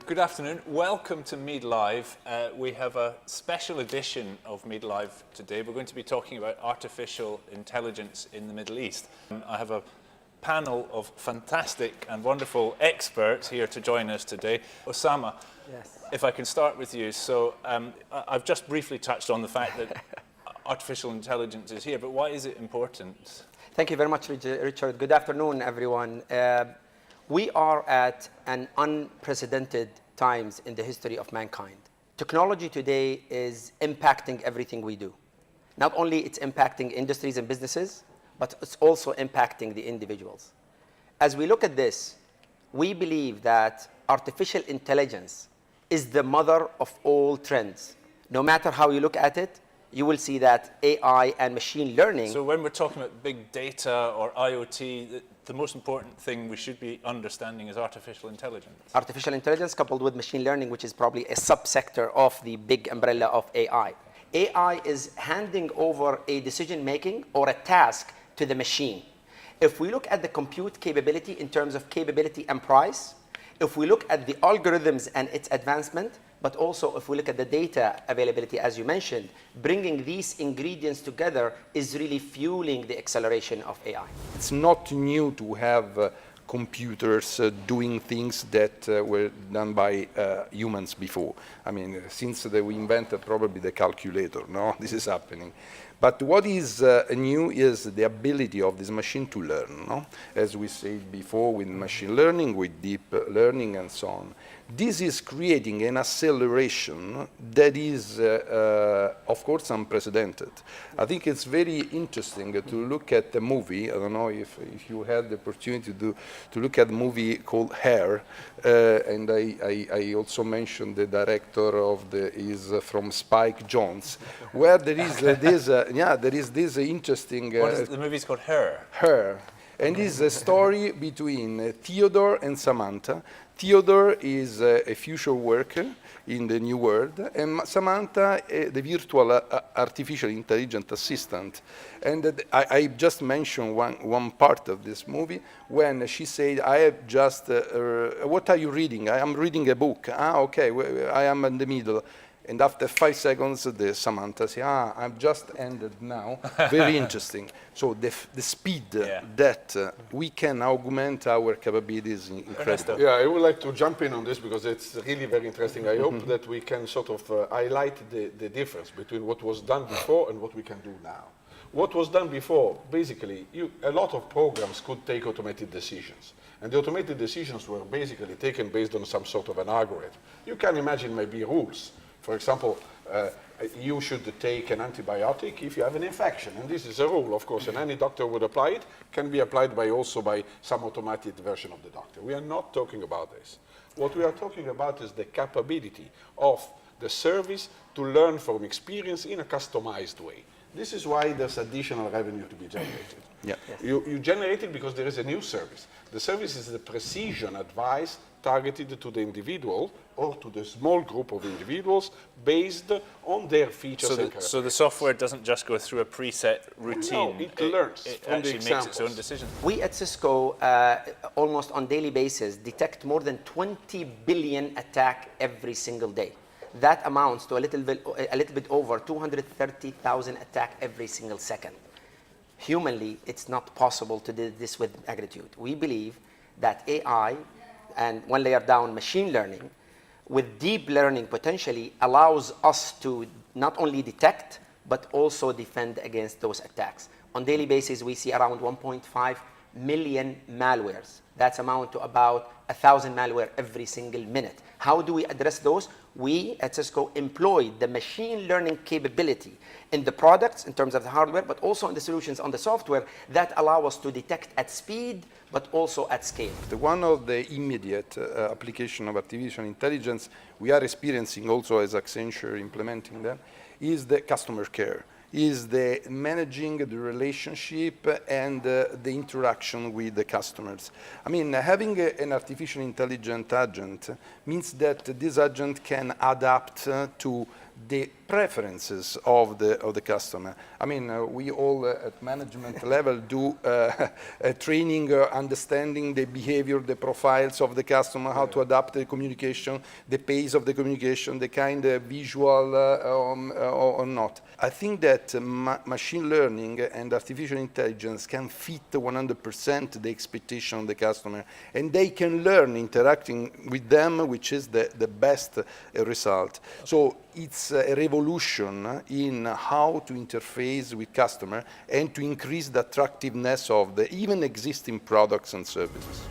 Good afternoon. Welcome to MEED Live. We have a special edition of MEED Live today. We're going to be talking about artificial intelligence in the Middle East. I have a panel of fantastic and wonderful experts here to join us today. Osama, yes. If I can start with you. So I've just briefly touched on the fact that artificial intelligence is here, but why is it important? Thank you very much, Richard. Good afternoon, everyone. We are at an unprecedented times in the history of mankind. Technology today is impacting everything we do. Not only it's impacting industries and businesses, but it's also impacting the individuals. As we look at this, we believe that artificial intelligence is the mother of all trends. No matter how you look at it, you will see that AI and machine learning. So when we're talking about big data or IoT, the most important thing we should be understanding is artificial intelligence. Artificial intelligence coupled with machine learning, which is probably a subsector of the big umbrella of AI. AI is handing over a decision-making or a task to the machine. If we look at the compute capability in terms of capability and price, if we look at the algorithms and its advancement, but also if we look at the data availability, as you mentioned, bringing these ingredients together is really fueling the acceleration of AI. It's not new to have computers doing things that were done by humans before. I mean, since we invented probably the calculator, no, this is happening. But what is new is the ability of this machine to learn, no? As we said before, with machine learning, with deep learning, and so on. This is creating an acceleration that is, of course, unprecedented. I think it's very interesting to look at the movie. I don't know if you had the opportunity to look at the movie called Hair, and I also mentioned the director of is from Spike Jonze, where there is this interesting. The movie's called Her. Her. And it's a story between Theodore and Samantha. Theodore is a future worker in the new world, and Samantha, the virtual artificial intelligent assistant. And I just mentioned one part of this movie when she said, I have just, what are you reading? I am reading a book. Ah, okay, I am in the middle. And after 5 seconds, the Samantha says, I've just ended now. Very interesting. So the speed that we can augment our capabilities is incredible. Yeah, I would like to jump in on this because it's really very interesting. I hope that we can sort of highlight the difference between what was done before and what we can do now. What was done before, basically, a lot of programs could take automated decisions. And the automated decisions were basically taken based on some sort of an algorithm. You can imagine maybe rules. For example, you should take an antibiotic if you have an infection. And this is a rule, of course, and any doctor would apply it. Can be applied also by some automated version of the doctor. We are not talking about this. What we are talking about is the capability of the service to learn from experience in a customized way. This is why there's additional revenue to be generated. Yeah. You generate it because there is a new service. The service is the precision advice targeted to the individual or to the small group of individuals based on their features and characteristics. So the software doesn't just go through a preset routine. No, it learns from the examples. It makes its own decisions. We at Cisco, almost on daily basis, detect more than 20 billion attacks every single day. That amounts to a little bit over 230,000 attacks every single second. Humanly, it's not possible to do this with magnitude. We believe that AI and one layer down machine learning with deep learning potentially allows us to not only detect, but also defend against those attacks. On daily basis, we see around 1.5 million malwares. That's amount to about 1,000 malware every single minute. How do we address those? We at Cisco employ the machine learning capability in the products in terms of the hardware, but also in the solutions on the software that allow us to detect at speed, but also at scale. One of the immediate application of artificial intelligence we are experiencing also as Accenture implementing them is the customer care. Is the managing the relationship and the interaction with the customers. I mean, having an artificial intelligent agent means that this agent can adapt to the preferences of the customer. I mean, we all at management level do training, understanding the behavior, the profiles of the customer, how to adapt the communication, the pace of the communication, the kind of visual or not. I think that machine learning and artificial intelligence can fit 100% the expectation of the customer, and they can learn interacting with them, which is the best result. So it's a revolution in how to interface with customer and to increase the attractiveness of the even existing products and services.